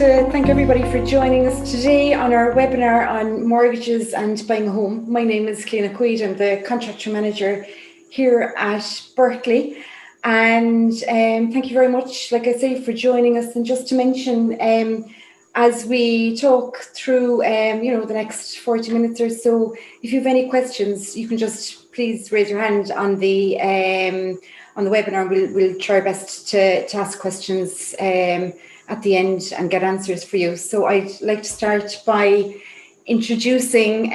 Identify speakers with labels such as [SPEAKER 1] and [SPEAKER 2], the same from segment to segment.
[SPEAKER 1] to thank everybody for joining us today on our webinar on mortgages and buying a home. My name is Cliona Quaid. I'm the contractor manager here at Berkeley. And thank you very much, like I say, for joining us. And just to mention, as we talk through, the next 40 minutes or so, if you have any questions, you can just please raise your hand on the webinar. We'll try our best to ask questions at the end and get answers for you. So I'd like to start by introducing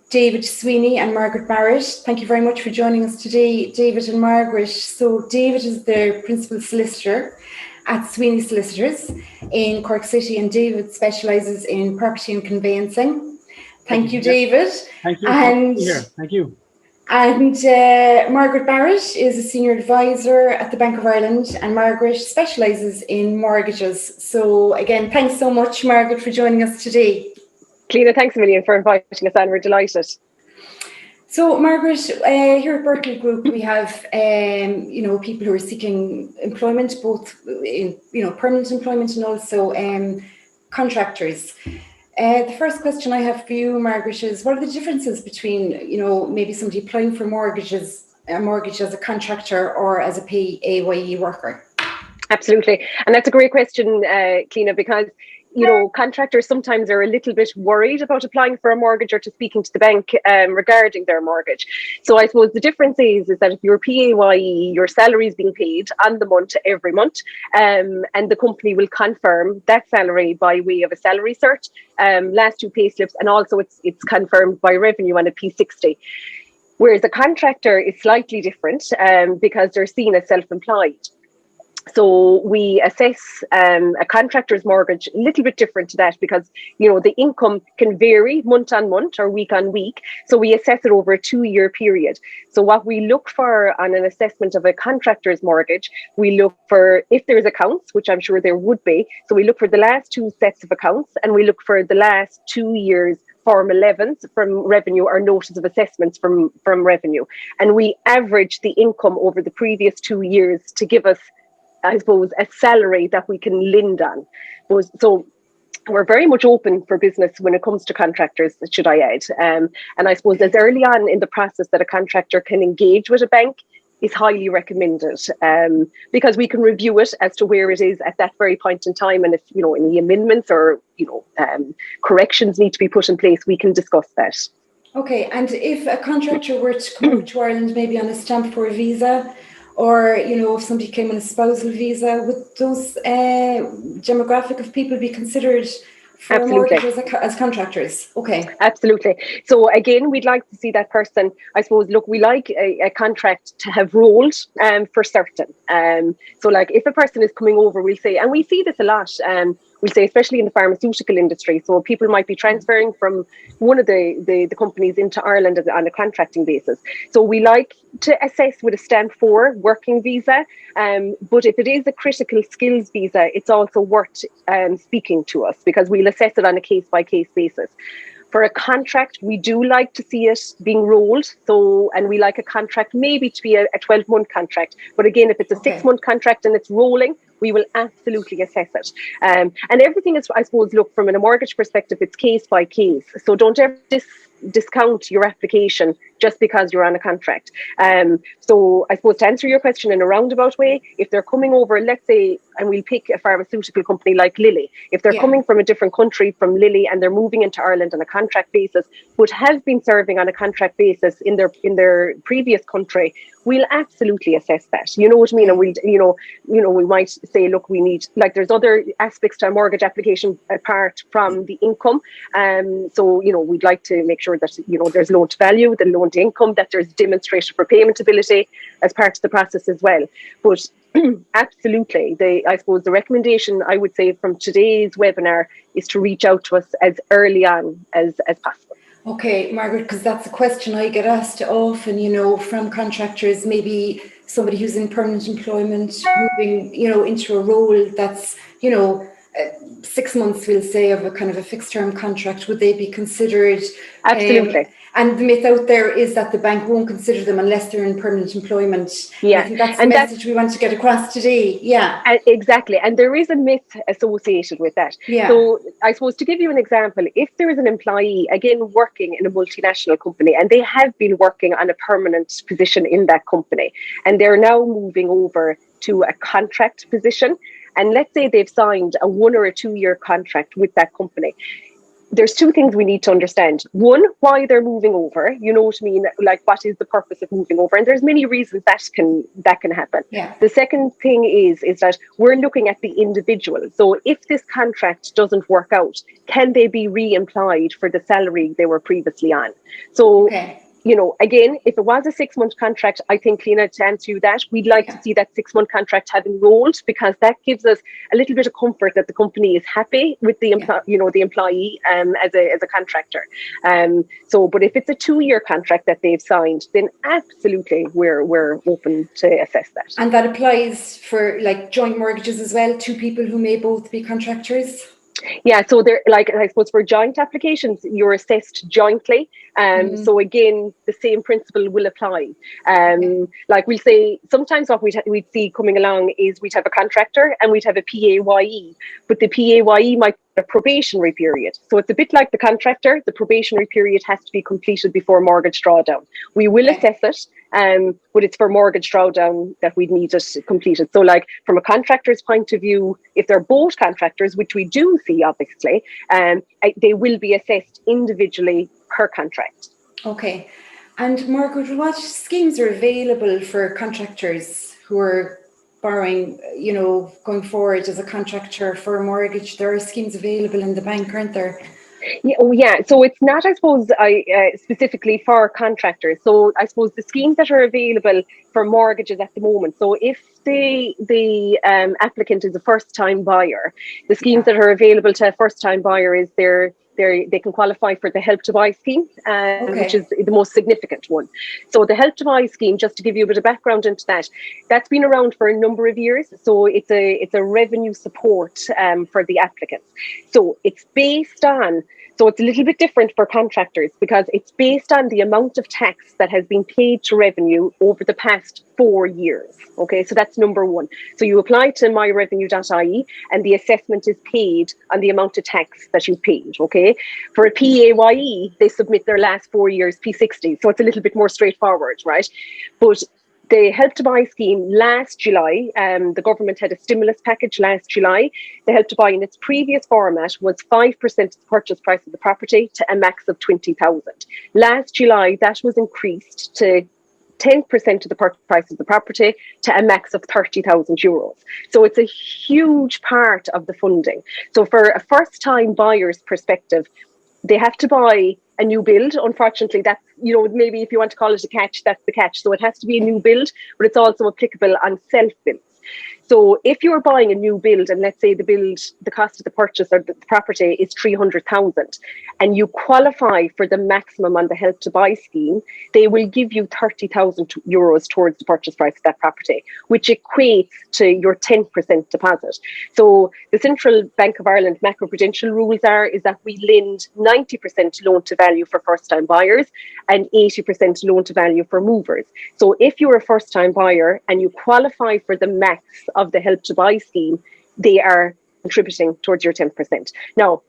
[SPEAKER 1] David Sweeney and Margaret Barrett. Thank you very much for joining us today, David and Margaret. So David is the principal solicitor at Sweeney Solicitors in Cork City, and David specialises in property and conveyancing. Thank you, David.
[SPEAKER 2] Thank you. Thank you.
[SPEAKER 1] And Margaret Barrett is a senior advisor at the Bank of Ireland, and Margaret specialises in mortgages. So again, thanks so much, Margaret, for joining us today.
[SPEAKER 3] Cliona, thanks a million for inviting us on. We're delighted.
[SPEAKER 1] So Margaret, here at Berkeley Group, we have people who are seeking employment, both in permanent employment and also contractors. The first question I have for you, Margaret, is what are the differences between, maybe somebody applying for a mortgage as a contractor or as a Payee worker?
[SPEAKER 3] Absolutely. And that's a great question, Cliona, because, contractors sometimes are a little bit worried about applying for a mortgage or to speaking to the bank regarding their mortgage. So I suppose the difference is that if you're Payee, your salary is being paid on the month every month, and the company will confirm that salary by way of a salary cert, last two pay slips, and also it's confirmed by revenue on a P60. Whereas a contractor is slightly different because they're seen as self-employed. So we assess a contractor's mortgage a little bit different to that because, the income can vary month on month or week on week. So we assess it over a 2-year period. So what we look for on an assessment of a contractor's mortgage, we look for if there's accounts, which I'm sure there would be. So we look for the last 2 sets of accounts, and we look for the last 2 years Form 11s from revenue or notice of assessments from revenue. And we average the income over the previous 2 years to give us, I suppose, a salary that we can lend on. So we're very much open for business when it comes to contractors, should I add. And I suppose as early on in the process that a contractor can engage with a bank is highly recommended because we can review it as to where it is at that very point in time. And if, any amendments or, corrections need to be put in place, we can discuss that.
[SPEAKER 1] Okay. And if a contractor were to come over to Ireland, maybe on a stamp for a visa, or, if somebody came on a spousal visa, would those demographic of people be considered for
[SPEAKER 3] Absolutely.
[SPEAKER 1] mortgages as contractors? Okay.
[SPEAKER 3] Absolutely. So again, we'd like to see that person, I suppose, look, we like a contract to have rolled for certain. So like if a person is coming over, we'll say, and we see this a lot, we'll say, especially in the pharmaceutical industry. So people might be transferring from one of the companies into Ireland on a contracting basis. So we like to assess with a stamp 4 working visa. But if it is a critical skills visa, it's also worth speaking to us because we'll assess it on a case by case basis. For a contract, we do like to see it being rolled. So, and we like a contract maybe to be a 12-month contract. But again, if it's a 6-month contract and it's rolling, we will absolutely assess it. And everything is, I suppose, look, from a mortgage perspective, it's case by case. So don't ever discount your application just because you're on a contract. So I suppose to answer your question in a roundabout way, if they're coming over, let's say, and we'll pick a pharmaceutical company like Lilly, if they're coming from a different country from Lilly and they're moving into Ireland on a contract basis, but have been serving on a contract basis in their previous country, we'll absolutely assess that. You know what I mean? And we'll, we might say, look, we need, like, there's other aspects to a mortgage application apart from the income. So, we'd like to make sure that, there's loan to value, the loan to income, that there's demonstration for repayment ability as part of the process as well. But absolutely, I suppose the recommendation I would say from today's webinar is to reach out to us as early on as possible.
[SPEAKER 1] Okay, Margaret, because that's a question I get asked often, from contractors, maybe somebody who's in permanent employment, moving, into a role that's, 6 months, we'll say, of a kind of a fixed term contract. Would they be considered?
[SPEAKER 3] Absolutely.
[SPEAKER 1] And the myth out there is that the bank won't consider them unless they're in permanent employment.
[SPEAKER 3] Yeah.
[SPEAKER 1] I think that's the message we want to get across today. Yeah.
[SPEAKER 3] Exactly. And there is a myth associated with that.
[SPEAKER 1] Yeah.
[SPEAKER 3] So I suppose to give you an example, if there is an employee, again, working in a multinational company, and they have been working on a permanent position in that company, and they're now moving over to a contract position, and let's say they've signed a 1 or a 2 year contract with that company, there's two things we need to understand. One, why they're moving over. You know what I mean? Like, what is the purpose of moving over? And there's many reasons that can happen.
[SPEAKER 1] Yeah.
[SPEAKER 3] The second thing is that we're looking at the individual. So if this contract doesn't work out, can they be re-employed for the salary they were previously on? So, you know, again, if it was a 6-month contract, I think, Cliona, to answer you that, we'd like to see that 6-month contract having rolled, because that gives us a little bit of comfort that the company is happy with the the employee as a contractor. But if it's a 2-year contract that they've signed, then absolutely we're open to assess that.
[SPEAKER 1] And that applies for like joint mortgages as well, 2 people who may both be contractors.
[SPEAKER 3] Yeah, so they're like, I suppose for joint applications, you're assessed jointly. So again, the same principle will apply. Like we say, sometimes what we'd see coming along is we'd have a contractor and we'd have a PAYE, but the PAYE might be a probationary period. So it's a bit like the contractor. The probationary period has to be completed before mortgage drawdown. We will assess it, but it's for mortgage drawdown that we'd need it completed. So like from a contractor's point of view, if they're both contractors, which we do see obviously, they will be assessed individually per contract.
[SPEAKER 1] Okay. And Margaret, what schemes are available for contractors who are borrowing, you know, going forward as a contractor for a mortgage? There are schemes available in the bank, aren't there?
[SPEAKER 3] Yeah. So it's not, I suppose, specifically for contractors. So I suppose the schemes that are available for mortgages at the moment. So if the applicant is a first-time buyer, the schemes that are available to a first-time buyer is they can qualify for the Help to Buy scheme, which is the most significant one. So the Help to Buy scheme, just to give you a bit of background into that, that's been around for a number of years. So it's a revenue support for the applicants. So it's based on, so it's a little bit different for contractors because it's based on the amount of tax that has been paid to revenue over the past 4 years. Okay, so that's number one. So you apply to myrevenue.ie and the assessment is paid on the amount of tax that you paid. Okay, for a PAYE, they submit their last 4 years P60. So it's a little bit more straightforward, right? But the Help to Buy scheme last July, the government had a stimulus package last July. The Help to Buy in its previous format was 5% of the purchase price of the property to a max of 20,000. Last July, that was increased to 10% of the purchase price of the property to a max of €30,000. So it's a huge part of the funding. So for a first-time buyer's perspective, they have to buy a new build. Unfortunately, that's, you know, maybe if you want to call it a catch, that's the catch. So it has to be a new build, but it's also applicable on self-builds. So if you're buying a new build and let's say the cost of the purchase or the property is 300,000 and you qualify for the maximum on the Help to Buy scheme, they will give you €30,000 towards the purchase price of that property, which equates to your 10% deposit. So the Central Bank of Ireland macroprudential rules is that we lend 90% loan to value for first time buyers and 80% loan to value for movers. So if you're a first time buyer and you qualify for the max of the Help to Buy scheme, they are contributing towards your 10%. Now,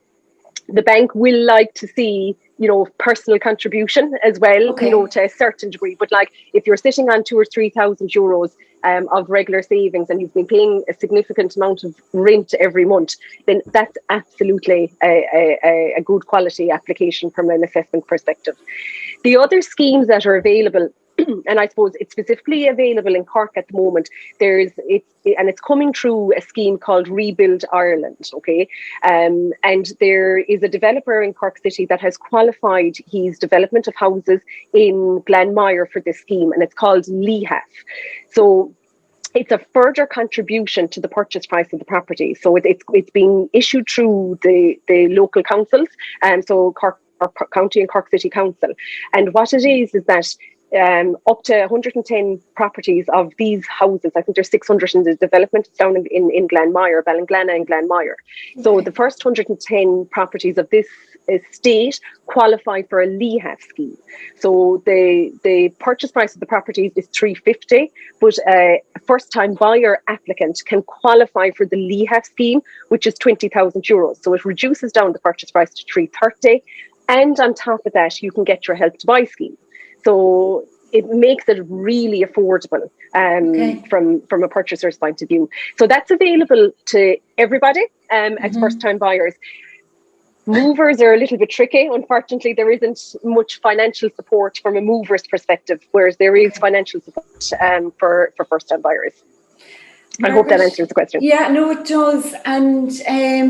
[SPEAKER 3] the bank will like to see, you know, personal contribution as well, you know, to a certain degree. But like if you're sitting on €2,000 or €3,000 of regular savings and you've been paying a significant amount of rent every month, then that's absolutely a good quality application from an assessment perspective. The other schemes that are available, and I suppose it's specifically available in Cork at the moment, it's coming through a scheme called Rebuild Ireland, okay? And there is a developer in Cork City that has qualified his development of houses in Glanmire for this scheme, and it's called LEHAF. So it's a further contribution to the purchase price of the property. So it's being issued through the local councils, so Cork County and Cork City Council. And what it is that up to 110 properties of these houses, I think there's 600 in the development, it's down in Glanmire, Ballinglana and Glanmire. So the first 110 properties of this estate qualify for a LEHAF scheme. So the purchase price of the properties is 350, but a first-time buyer applicant can qualify for the LEHAF scheme, which is 20,000 euros. So it reduces down the purchase price to 330, and on top of that, you can get your Help to Buy scheme. So it makes it really affordable from a purchaser's point of view. So that's available to everybody as first-time buyers. Movers are a little bit tricky. Unfortunately, there isn't much financial support from a mover's perspective, whereas there is financial support for first-time buyers. Margaret, I hope that answers the question.
[SPEAKER 1] Yeah, no, it does. And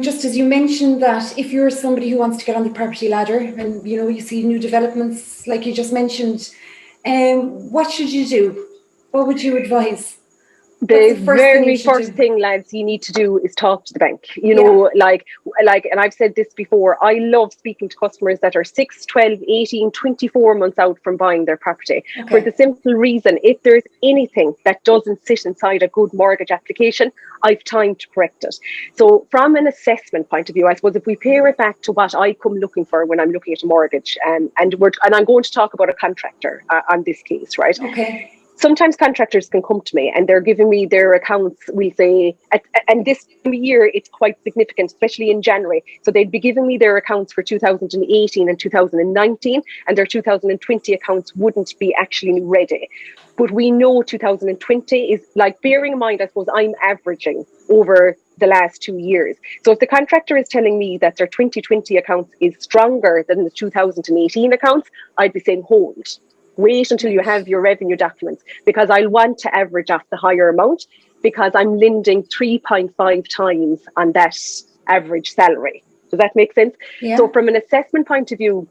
[SPEAKER 1] just as you mentioned that if you're somebody who wants to get on the property ladder and, you know, you see new developments like you just mentioned, what should you do? What would you advise?
[SPEAKER 3] The very first thing, lads, you need to do is talk to the bank. You know, like, and I've said this before, I love speaking to customers that are 6, 12, 18, 24 months out from buying their property. For the simple reason, if there's anything that doesn't sit inside a good mortgage application, I've time to correct it. So from an assessment point of view, I suppose if we pair it back to what I come looking for when I'm looking at a mortgage, and I'm going to talk about a contractor on this case, right?
[SPEAKER 1] Okay.
[SPEAKER 3] Sometimes contractors can come to me and they're giving me their accounts, we say, and this year it's quite significant, especially in January. So they'd be giving me their accounts for 2018 and 2019, and their 2020 accounts wouldn't be actually ready. But we know 2020 is, like, bearing in mind, I suppose I'm averaging over the last 2 years. So if the contractor is telling me that their 2020 accounts is stronger than the 2018 accounts, I'd be saying hold. Wait until you have your revenue documents, because I'll want to average off the higher amount, because I'm lending 3.5 times on that average salary. Does that make sense?
[SPEAKER 1] Yeah.
[SPEAKER 3] So from an assessment point of view,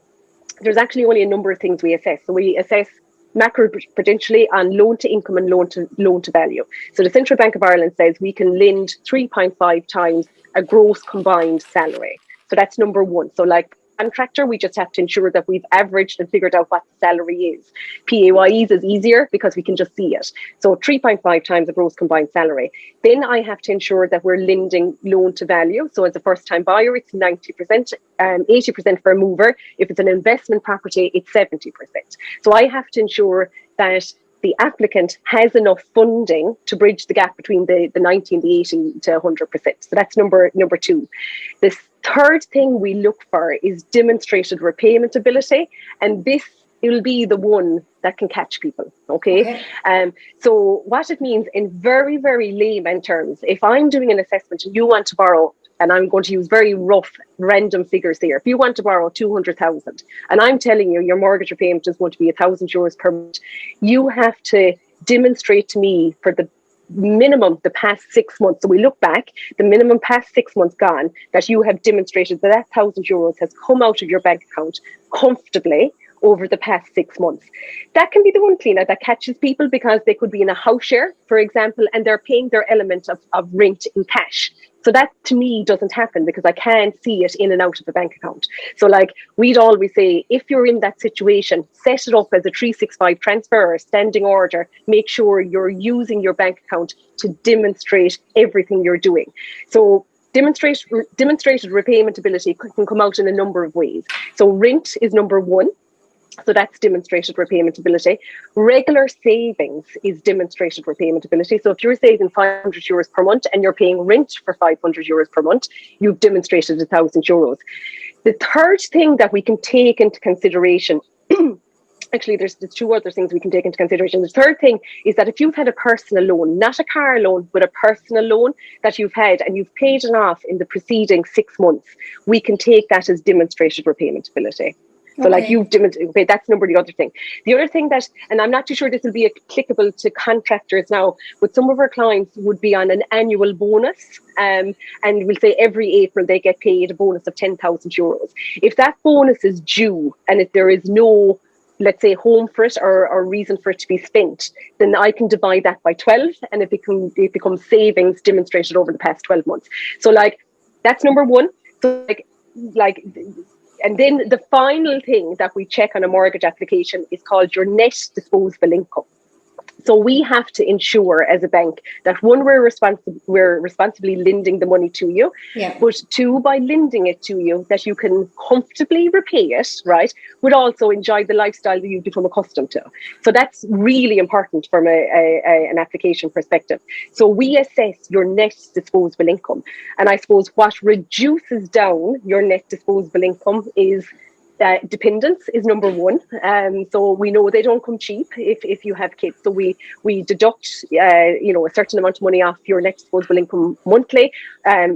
[SPEAKER 3] there's actually only a number of things we assess. So we assess macroprudentially on loan to income and loan to value. So the Central Bank of Ireland says we can lend 3.5 times a gross combined salary. So that's number one. So like contractor, we just have to ensure that we've averaged and figured out what the salary is. PAYEs is easier because we can just see it. So 3.5 times a gross combined salary. Then I have to ensure that we're lending loan to value. So as a first time buyer, it's 90%, 80% for a mover. If it's an investment property, it's 70%. So I have to ensure that the applicant has enough funding to bridge the gap between the 90 and the 80 to 100%. So that's number two. This third thing we look for is demonstrated repayment ability, and this will be the one that can catch people. Okay. So what it means in very, very layman terms, if I'm doing an assessment and you want to borrow, and I'm going to use very rough random figures here, if you want to borrow 200,000 and I'm telling you your mortgage repayment is going to be €1,000 per month, you have to demonstrate to me for the minimum the past 6 months. So we look back, the minimum past 6 months gone, that you have demonstrated that €1,000 has come out of your bank account comfortably over the past 6 months. That can be the one cleaner that catches people, because they could be in a house share, for example, and they're paying their element of rent in cash. So that to me doesn't happen, because I can't see it in and out of a bank account. So like we'd always say, if you're in that situation, set it up as a 365 transfer or a standing order. Make sure you're using your bank account to demonstrate everything you're doing. So demonstrated repayment ability can come out in a number of ways. So rent is number one. So that's demonstrated repayment ability. Regular savings is demonstrated repayment ability. So if you're saving €500 per month and you're paying rent for €500 per month, you've demonstrated €1,000. The third thing that we can take into consideration, actually there's two other things we can take into consideration. The third thing is that if you've had a personal loan, not a car loan, but a personal loan that you've had and you've paid it off in the preceding 6 months, we can take that as demonstrated repayment ability. So like you've demonstrated, okay, that's the other thing. The other thing that, and I'm not too sure this will be applicable to contractors now, but some of our clients would be on an annual bonus, and we'll say every April they get paid a bonus of €10,000. If that bonus is due and if there is no, let's say, home for it or reason for it to be spent, then I can divide that by 12 and it becomes savings demonstrated over the past 12 months. So like, that's number one. So like, and then the final thing that we check on a mortgage application is called your net disposable income. So we have to ensure as a bank that one, we're responsibly lending the money to you, but two, by lending it to you, that you can comfortably repay it, right, but also enjoy the lifestyle that you've become accustomed to. So that's really important from an application perspective. So we assess your net disposable income. And I suppose what reduces down your net disposable income is dependence is number one. So we know they don't come cheap if you have kids. So we deduct a certain amount of money off your net disposable income monthly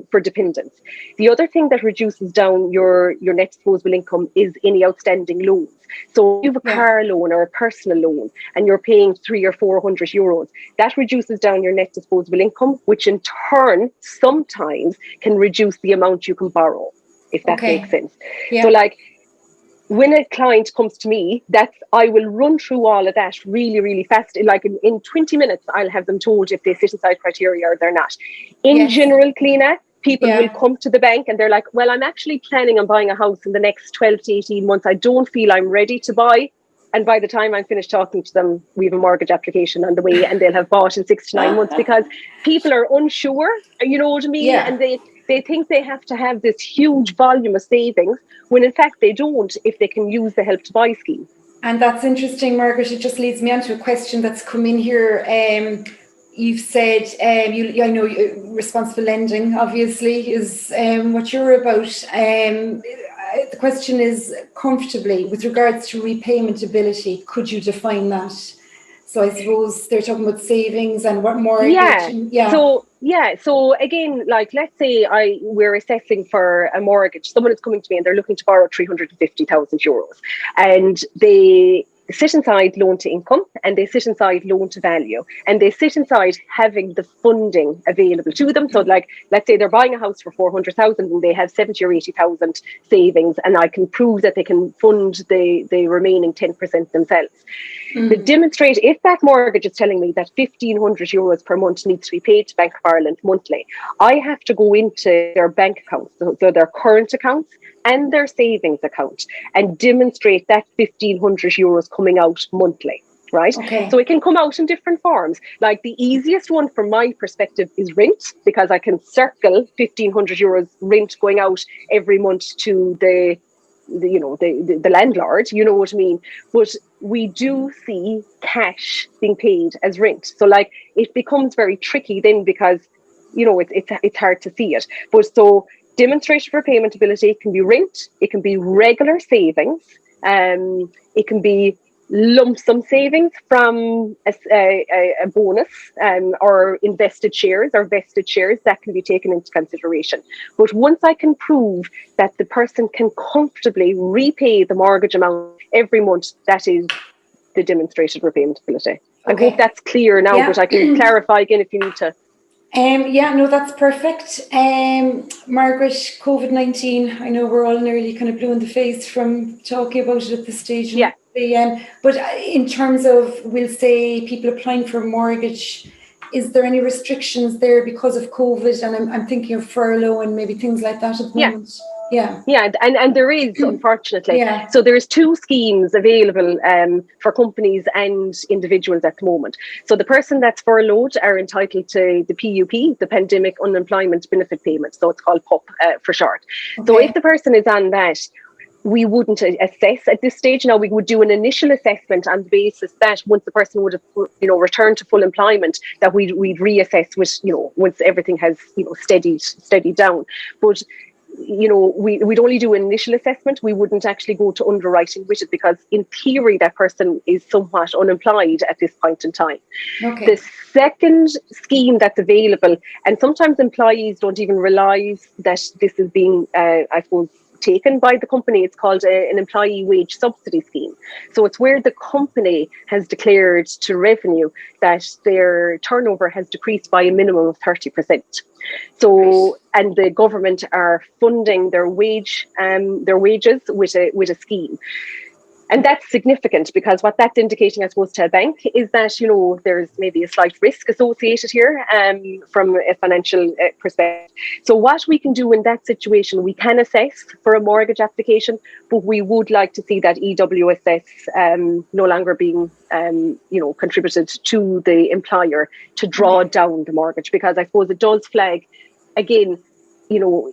[SPEAKER 3] for dependence. The other thing that reduces down your net disposable income is any outstanding loans. So if you have a car loan or a personal loan and you're paying 300 or 400 euros, that reduces down your net disposable income, which in turn sometimes can reduce the amount you can borrow, if that makes sense. So like, when a client comes to me, I will run through all of that really, really fast. Like in 20 minutes, I'll have them told if they sit inside criteria or they're not. In general, Cliona, people will come to the bank and they're like, well, I'm actually planning on buying a house in the next 12 to 18 months. I don't feel I'm ready to buy. And by the time I'm finished talking to them, we have a mortgage application on the way and they'll have bought in 6 to 9 months, because people are unsure, you know what I mean? And they think they have to have this huge volume of savings, when in fact they don't, if they can use the Help to Buy scheme. And
[SPEAKER 1] that's interesting, Margaret. It just leads me on to a question that's come in here. You've said, I know responsible lending obviously is what you're about. The question is, comfortably, with regards to repayment ability, could you define that? So I suppose they're talking about savings and what mortgage.
[SPEAKER 3] So again, like, let's say we're assessing for a mortgage. Someone is coming to me and they're looking to borrow 350,000 euros, and they sit inside loan to income, and they sit inside loan to value, and they sit inside having the funding available to them. So like, let's say they're buying a house for 400,000 and they have 70 or 80,000 savings, and I can prove that they can fund the remaining 10% themselves. To demonstrate, if that mortgage is telling me that 1,500 euros per month needs to be paid to Bank of Ireland monthly, I have to go into their bank accounts, so their current accounts and their savings account, and demonstrate that 1,500 euros coming out monthly, right? So it can come out in different forms. Like, the easiest one from my perspective is rent, because I can circle 1,500 euros rent going out every month to the landlord, you know what I mean? But we do see cash being paid as rent. So like, it becomes very tricky then, because, it's hard to see it. But so demonstration for repayment ability can be rent, it can be regular savings, it can be lump sum savings from a bonus, or invested shares or vested shares, that can be taken into consideration. But once I can prove that the person can comfortably repay the mortgage amount every month, that is the demonstrated repayment ability. I hope that's clear now, but I can clarify again if you need to.
[SPEAKER 1] That's perfect. Margaret, COVID-19, I know we're all nearly kind of blue in the face from talking about it at this stage. But in terms of, we'll say, people applying for a mortgage, is there any restrictions there because of COVID? And I'm thinking of furlough and maybe things like that at the moment.
[SPEAKER 3] And there is, unfortunately. So there's 2 schemes available for companies and individuals at the moment. So the person that's furloughed are entitled to the PUP, the Pandemic Unemployment Benefit Payment. So it's called PUP for short. So if the person is on that, we wouldn't assess at this stage. Now, we would do an initial assessment on the basis that once the person would have, returned to full employment, that we'd reassess with, once everything has, steadied down. But we'd only do an initial assessment. We wouldn't actually go to underwriting with it, because in theory that person is somewhat unemployed at this point in time. The second scheme that's available, and sometimes employees don't even realise that this is being, taken by the company, it's called an employee wage subsidy scheme. So it's where the company has declared to revenue that their turnover has decreased by a minimum of 30%. So, and the government are funding their wages with a scheme. And that's significant because what that's indicating, I suppose, to a bank is that, you know, there's maybe a slight risk associated here from a financial perspective. So what we can do in that situation, we can assess for a mortgage application, but we would like to see that EWSS no longer being, contributed to the employer to draw down the mortgage, because I suppose it does flag, again, you know,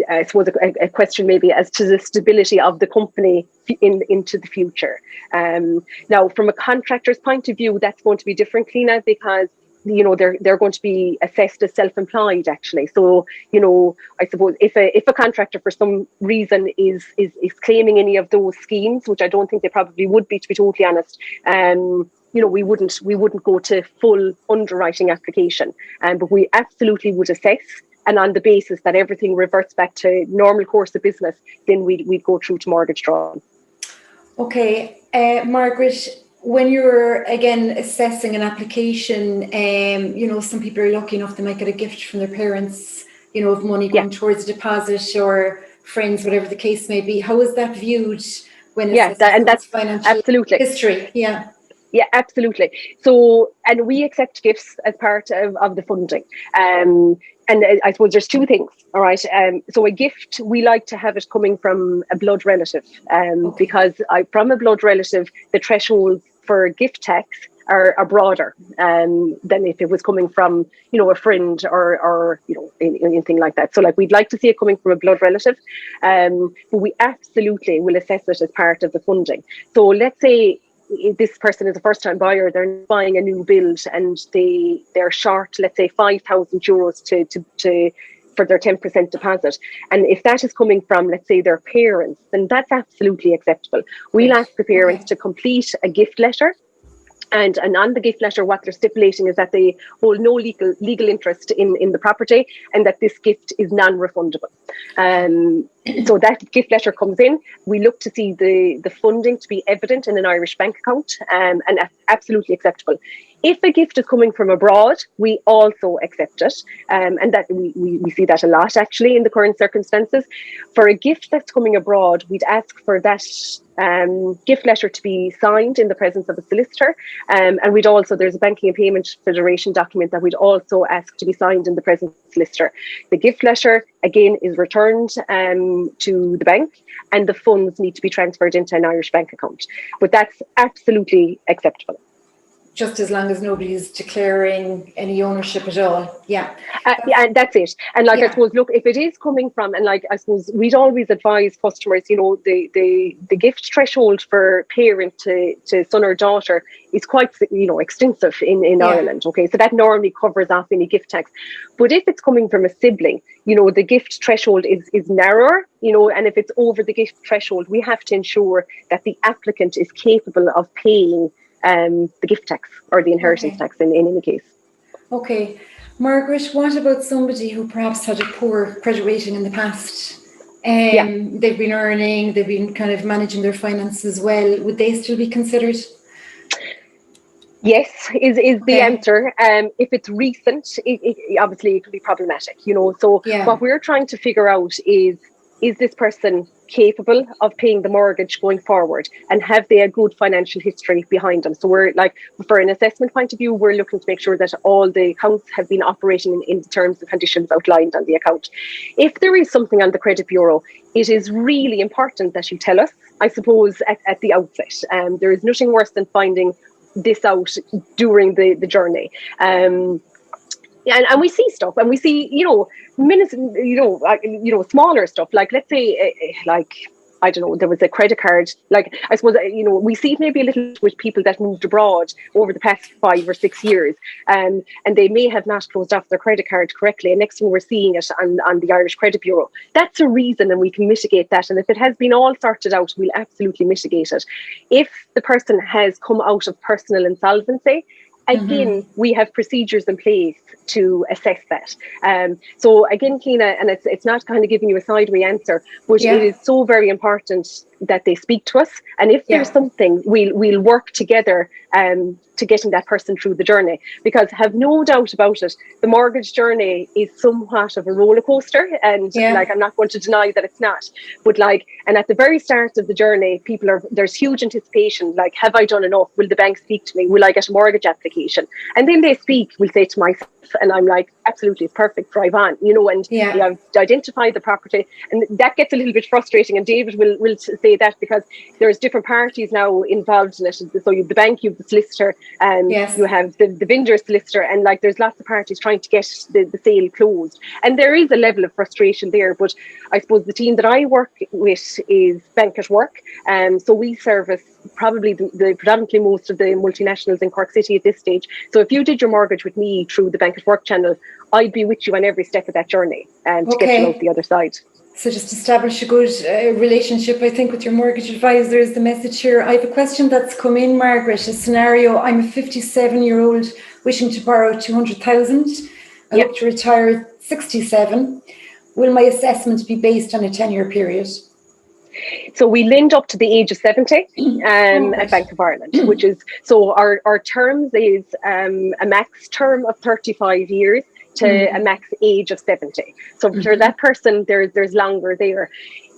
[SPEAKER 3] I suppose a question maybe as to the stability of the company into the future. Now, from a contractor's point of view, that's going to be different, Cliona, because, you know, they're going to be assessed as self-employed, actually. So, you know, I suppose if a contractor for some reason is claiming any of those schemes, which I don't think they probably would be, to be totally honest, you know, we wouldn't go to full underwriting application, but we absolutely would assess. And on the basis that everything reverts back to normal course of business, then we'd go through to mortgage draw.
[SPEAKER 1] Okay, Margaret, when you're again assessing an application, you know, some people are lucky enough they might get a gift from their parents, you know, of money going towards a deposit, or friends, whatever the case may be. How is that viewed when that's financial
[SPEAKER 3] absolutely
[SPEAKER 1] history?
[SPEAKER 3] Yeah, absolutely. So, and we accept gifts as part of the funding. And I suppose there's two things, all right? So a gift, we like to have it coming from a blood relative, because from a blood relative, the thresholds for gift tax are broader than if it was coming from, you know, a friend or you know, anything like that. So like, we'd like to see it coming from a blood relative, but we absolutely will assess it as part of the funding. So let's say this person is a first-time buyer, they're buying a new build and they're short, let's say, €5,000 to for their 10% deposit. And if that is coming from, let's say, their parents, then that's absolutely acceptable. We'll ask the parents to complete a gift letter. And on the gift letter, what they're stipulating is that they hold no legal interest in the property, and that this gift is non-refundable. So that gift letter comes in. We look to see the funding to be evident in an Irish bank account, and absolutely acceptable. If a gift is coming from abroad, we also accept it, and that we see that a lot, actually, in the current circumstances. For a gift that's coming abroad, we'd ask for that gift letter to be signed in the presence of a solicitor, and we'd also, there's a Banking and Payment Federation document that we'd also ask to be signed in the presence of a solicitor. The gift letter, again, is returned to the bank, and the funds need to be transferred into an Irish bank account. But that's absolutely acceptable.
[SPEAKER 1] Just as long as nobody's declaring any ownership at all. Yeah,
[SPEAKER 3] and that's it. And like, I suppose, look, if it is coming from, and like, I suppose we'd always advise customers, you know, the gift threshold for parent to son or daughter is quite, you know, extensive in Ireland. Okay, so that normally covers off any gift tax. But if it's coming from a sibling, you know, the gift threshold is narrower, you know, and if it's over the gift threshold, we have to ensure that the applicant is capable of paying the gift tax or the inheritance tax in any case.
[SPEAKER 1] Okay. Margaret, what about somebody who perhaps had a poor credit rating in the past? They've been earning, they've been kind of managing their finances well. Would they still be considered?
[SPEAKER 3] Yes, is the answer. If it's recent, obviously it could be problematic, you know. So what we're trying to figure out is this person capable of paying the mortgage going forward, and have they a good financial history behind them? So we're like, for an assessment point of view, we're looking to make sure that all the accounts have been operating in the terms and conditions outlined on the account. If there is something on the credit bureau, it is really important that you tell us, I suppose, at the outset. There is nothing worse than finding this out during the journey. And we see stuff, and we see, you know, smaller stuff. Like, let's say, I don't know, there was a credit card. Like, I suppose, you know, we see it maybe a little with people that moved abroad over the past 5 or 6 years, and they may have not closed off their credit card correctly. And next thing we're seeing it on the Irish Credit Bureau. That's a reason, and we can mitigate that. And if it has been all sorted out, we'll absolutely mitigate it. If the person has come out of personal insolvency, again, we have procedures in place to assess that. So again, Cliona, and it's not kind of giving you a sideway answer, but it is so very important that they speak to us, and if there's something, we'll work together to getting that person through the journey. Because have no doubt about it, the mortgage journey is somewhat of a roller coaster, and like, I'm not going to deny that it's not, but like, and at the very start of the journey, there's huge anticipation, like, have I done enough? Will the bank speak to me? Will I get a mortgage application? And then they speak, will say to myself, and I'm like, absolutely, it's perfect, drive on, you know, and you have identified the property, and that gets a little bit frustrating, and David will say that, because there's different parties now involved in it. So you have the bank, you have the solicitor, and you have the vendor solicitor, and like, there's lots of parties trying to get the sale closed, and there is a level of frustration there. But I suppose the team that I work with is Bank at Work, so we service probably the predominantly most of the multinationals in Cork City at this stage. So if you did your mortgage with me through the Bank at Work channel, I'd be with you on every step of that journey to get you out the other side.
[SPEAKER 1] So just establish a good relationship, I think, with your mortgage advisor is the message here. I have a question that's come in, Margaret. A scenario: I'm a 57-year-old wishing to borrow 200,000. I hope to retire at 67. Will my assessment be based on a 10-year period?
[SPEAKER 3] So we lend up to the age of 70 at Bank of Ireland, which is, so our terms is a max term of 35 years to a max age of 70. So for that person, there's longer there.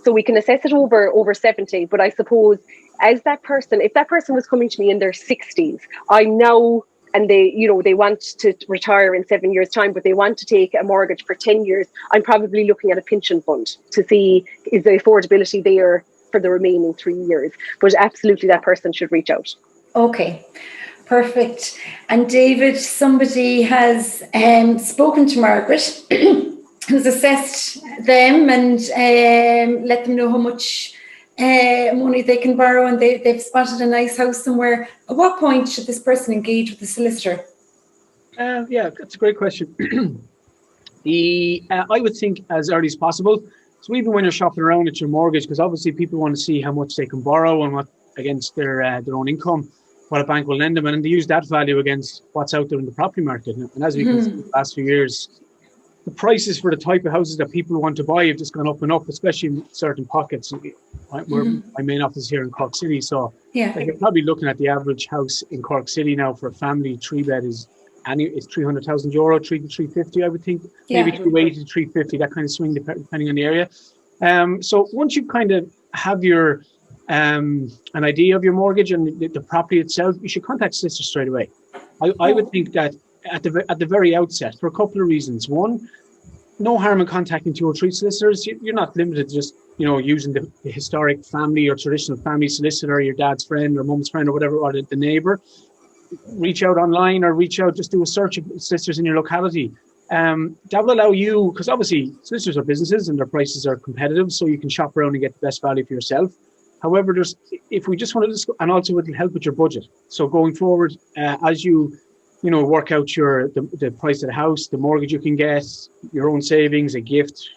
[SPEAKER 3] So we can assess it over 70, but I suppose as that person, if that person was coming to me in their 60s, I know, and they want to retire in 7 years' time, but they want to take a mortgage for 10 years, I'm probably looking at a pension fund to see is the affordability there for the remaining 3 years. But absolutely, that person should reach out.
[SPEAKER 1] Okay, perfect. And David, somebody has spoken to Margaret, who's assessed them and let them know how much money they can borrow, and they've spotted a nice house somewhere. At what point should this person engage with the solicitor?
[SPEAKER 2] Yeah, that's a great question. I would think as early as possible. So even when you're shopping around at your mortgage, because obviously people want to see how much they can borrow and what against their own income, what a bank will lend them, and they use that value against what's out there in the property market. And as we can see in the last few years, the prices for the type of houses that people want to buy have just gone up and up, especially in certain pockets. Where my main office is here in Cork City, so you're probably looking at the average house in Cork City now for a family 3-bed is €300,000, 3 to 350, I would think, maybe 280 to 350, that kind of swing depending on the area. So once you kind of have your an idea of your mortgage and the property itself, you should contact solicitors straight away. I would think that at the very outset, for a couple of reasons. One, no harm in contacting 2 or 3 solicitors. You're not limited to just using the historic family or traditional family solicitor, your dad's friend or mum's friend or whatever, or the neighbour. Reach out online or just do a search of solicitors in your locality. That will allow you, because obviously solicitors are businesses and their prices are competitive, so you can shop around and get the best value for yourself. However, if we just want to, and also it will help with your budget. So going forward, as you work out the price of the house, the mortgage you can get, your own savings, a gift,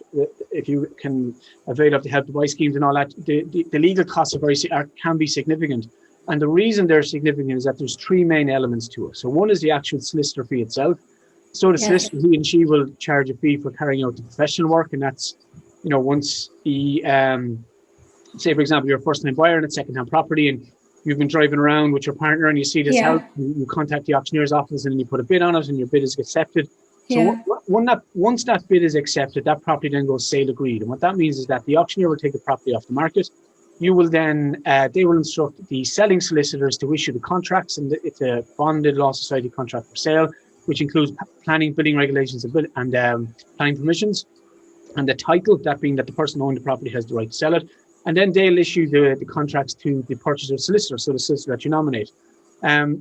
[SPEAKER 2] if you can avail of the Help to Buy schemes and all that, the legal costs can be significant. And the reason they're significant is that there's 3 main elements to it. So one is the actual solicitor fee itself. So the solicitor, he and she will charge a fee for carrying out the professional work. And that's, once the, say, for example, you're a first-time buyer in a second-hand property and you've been driving around with your partner and you see this house, you contact the auctioneer's office and you put a bid on it and your bid is accepted. So once that bid is accepted, that property then goes sale agreed. And what that means is that the auctioneer will take the property off the market. You will then, they will instruct the selling solicitors to issue the contracts, and it's a bonded law society contract for sale, which includes planning, building regulations, and planning permissions, and the title, that being that the person owning the property has the right to sell it. And then they'll issue the contracts to the purchaser solicitor, so the solicitor that you nominate.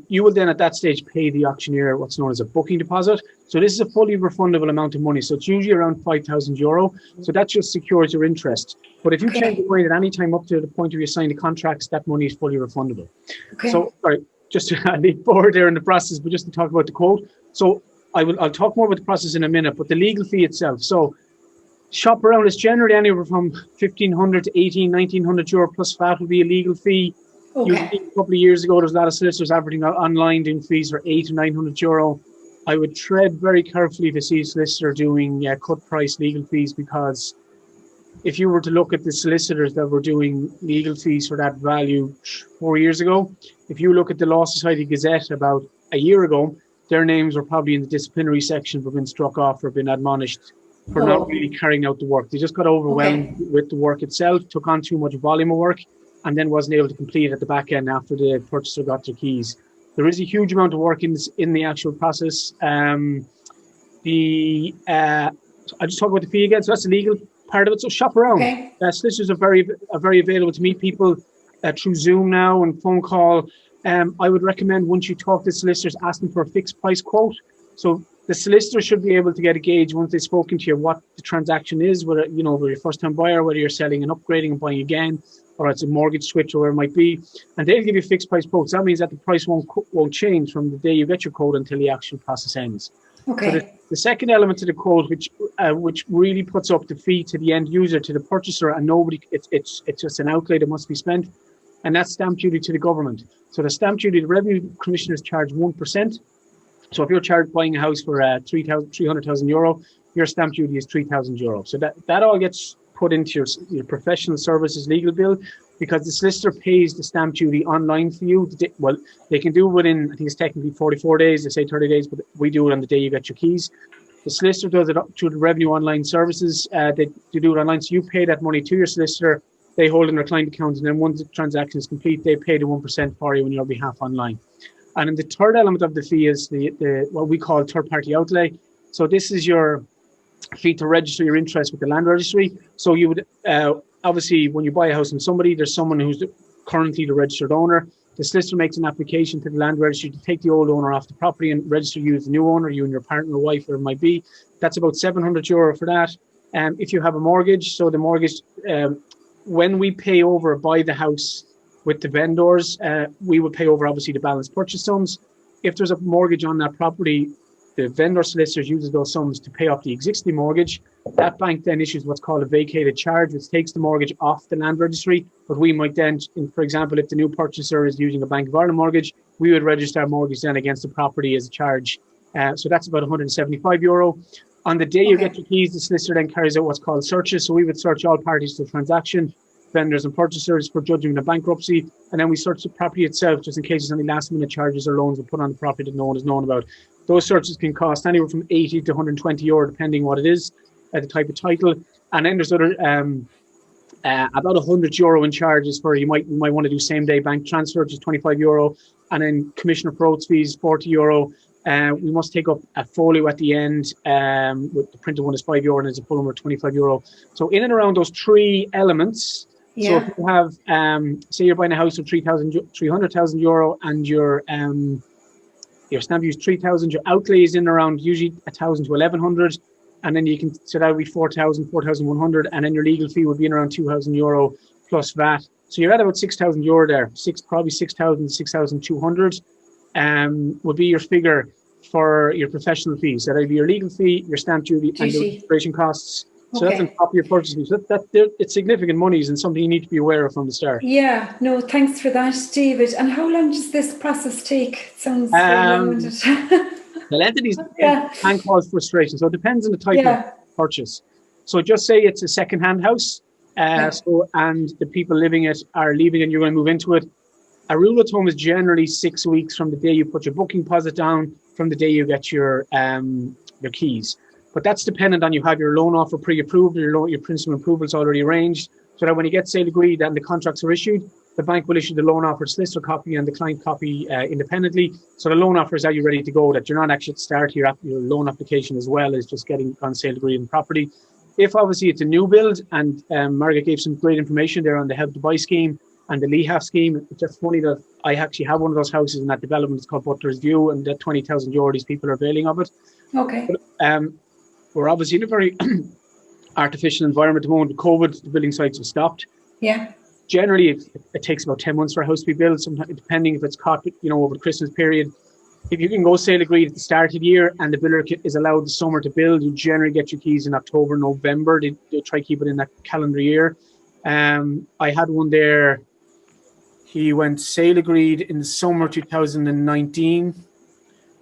[SPEAKER 2] You will then at that stage pay the auctioneer what's known as a booking deposit. So this is a fully refundable amount of money. So it's usually around €5,000. So that just secures your interest. But if you change your mind at any time up to the point where you sign the contracts, that money is fully refundable. So just to leap forward there in the process, but just to talk about the quote. So I'll talk more about the process in a minute, but the legal fee itself. So shop around is generally anywhere from €1,500 to €1,900 plus VAT will be a legal fee. A couple of years ago, there's a lot of solicitors advertising online doing fees for €800 to €900. I would tread very carefully to see a solicitor doing cut price legal fees, because if you were to look at the solicitors that were doing legal fees for that value 4 years ago, if you look at the Law Society Gazette about a year ago, their names were probably in the disciplinary section for being struck off or being admonished for not really carrying out the work. They just got overwhelmed with the work itself, took on too much volume of work, and then wasn't able to complete it at the back end after the purchaser got their keys. There is a huge amount of work in the actual process. I just talk about the fee again, so that's the legal part of it. So shop around. Solicitors are very available to meet people through Zoom now and phone call. I would recommend once you talk to solicitors, ask them for a fixed price quote. So the solicitor should be able to get a gauge once they've spoken to you what the transaction is, whether whether you're a first-time buyer, whether you're selling and upgrading and buying again, or it's a mortgage switch or whatever it might be, and they'll give you fixed price quotes. That means that the price won't change from the day you get your quote until the actual process ends. So the second element to the quote, which really puts up the fee to the end user, to the purchaser, and it's just an outlay that must be spent, and that's stamp duty to the government. So the stamp duty, the revenue commissioners charge 1%. So if you're charged buying a house for €300,000, your stamp duty is €3,000. So that all gets put into your professional services legal bill, because the solicitor pays the stamp duty online for you. Well, they can do it within, I think it's technically 44 days, they say 30 days, but we do it on the day you get your keys. The solicitor does it through the revenue online services. They do it online, so you pay that money to your solicitor. They hold in their client account, and then once the transaction is complete, they pay the 1% for you on your behalf online. And then the third element of the fee is the what we call third-party outlay. So this is your fee to register your interest with the land registry. So you would obviously, when you buy a house from somebody, there's someone who's currently the registered owner. The solicitor makes an application to the land registry to take the old owner off the property and register you as the new owner, you and your partner or wife, whatever it might be. That's about €700 for that. If you have a mortgage, so the mortgage, when we pay over, buy the house with the vendors, we would pay over obviously the balance purchase sums. If there's a mortgage on that property, the vendor solicitors uses those sums to pay off the existing mortgage. That bank then issues what's called a vacated charge, which takes the mortgage off the land registry. But we might then, for example, if the new purchaser is using a Bank of Ireland mortgage, we would register our mortgage then against the property as a charge. So that's about €175. On the day you get your keys, the solicitor then carries out what's called searches. So we would search all parties to the transaction, vendors and purchasers, for judgment of bankruptcy, and then we search the property itself just in case there's any last minute charges or loans we put on the property that no one has known about. Those searches can cost anywhere from €80 to €120 depending what it is, the type of title. And then there's other about €100 in charges for you might want to do same day bank transfer, which is €25, and then commissioner for oaths fees €40. We must take up a folio at the end, with the printed one is €5 and there's a full number €25. So in and around those three elements. So if you have, say you're buying a house for €300,000 and your stamp duty is €3,000, your outlay is in around usually $1,000 to $1,100, and then you can, so that would be €4,000, €4,100, and then your legal fee would be in around €2,000 plus VAT. So you're at about €6,000 there, probably 6,000, 6,200 would be your figure for your professional fees. So that would be your legal fee, your stamp duty, and your registration costs. So that's on top of your purchase fees. It's significant monies and something you need to be aware of from the start.
[SPEAKER 1] Yeah, no, thanks for that, David. And how long does this process take? It sounds very long-winded.
[SPEAKER 2] The entities can cause frustration. So it depends on the type of purchase. So just say it's a second-hand house, and the people living it are leaving and you're going to move into it. A rule of thumb is generally 6 weeks from the day you put your booking deposit down, from the day you get your keys. But that's dependent on you have your loan offer pre-approved, or your principal approval is already arranged, so that when you get sale agreed and the contracts are issued, the bank will issue the loan offer solicitor copy and the client copy independently. So the loan offer is are you ready to go, that you're not actually at the start your loan application as well as just getting on sale agreed in property. If obviously it's a new build, and Margaret gave some great information there on the Help to Buy scheme and the LEHAF scheme. It's just funny that I actually have one of those houses in that development. It's called Butler's View, and that €20,000, these people are availing of it.
[SPEAKER 1] Okay.
[SPEAKER 2] But, we're obviously in a very artificial environment at the moment. With COVID, the building sites have stopped.
[SPEAKER 1] Yeah.
[SPEAKER 2] Generally, it takes about 10 months for a house to be built, sometimes depending if it's caught, over the Christmas period. If you can go sale agreed at the start of the year and the builder is allowed the summer to build, you generally get your keys in October, November. They try to keep it in that calendar year. I had one there. He went sale agreed in the summer 2019,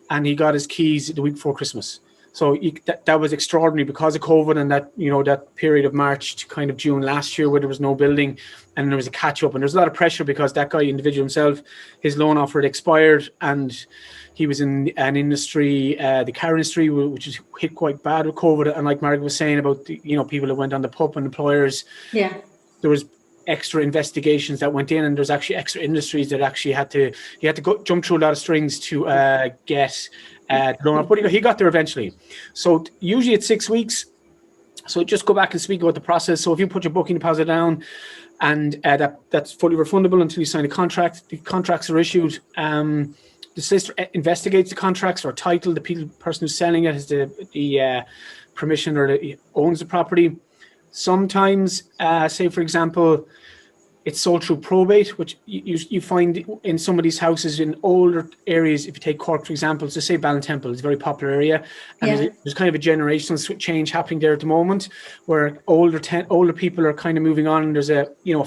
[SPEAKER 2] and he got his keys the week before Christmas. So that was extraordinary because of COVID and that, that period of March to kind of June last year where there was no building and there was a catch up, and there's a lot of pressure because that guy, individual himself, his loan offer had expired and he was in an industry, the car industry, which is hit quite bad with COVID. And like Margaret was saying about the, people that went on the PUP and employers, there was extra investigations that went in, and there's actually extra industries that actually he had to go jump through a lot of strings to get loan offer, but he got there eventually. So usually it's 6 weeks. So just go back and speak about the process. So if you put your booking deposit down, and that's fully refundable until you sign a contract. The contracts are issued. The solicitor investigates the contracts or title. The person who's selling it has the permission or owns the property. Sometimes, say for example, it's sold through probate, which you find in some of these houses in older areas. If you take Cork, for example, so say Ballintemple, it's a very popular area, and there's kind of a generational change happening there at the moment, where older people are kind of moving on. And there's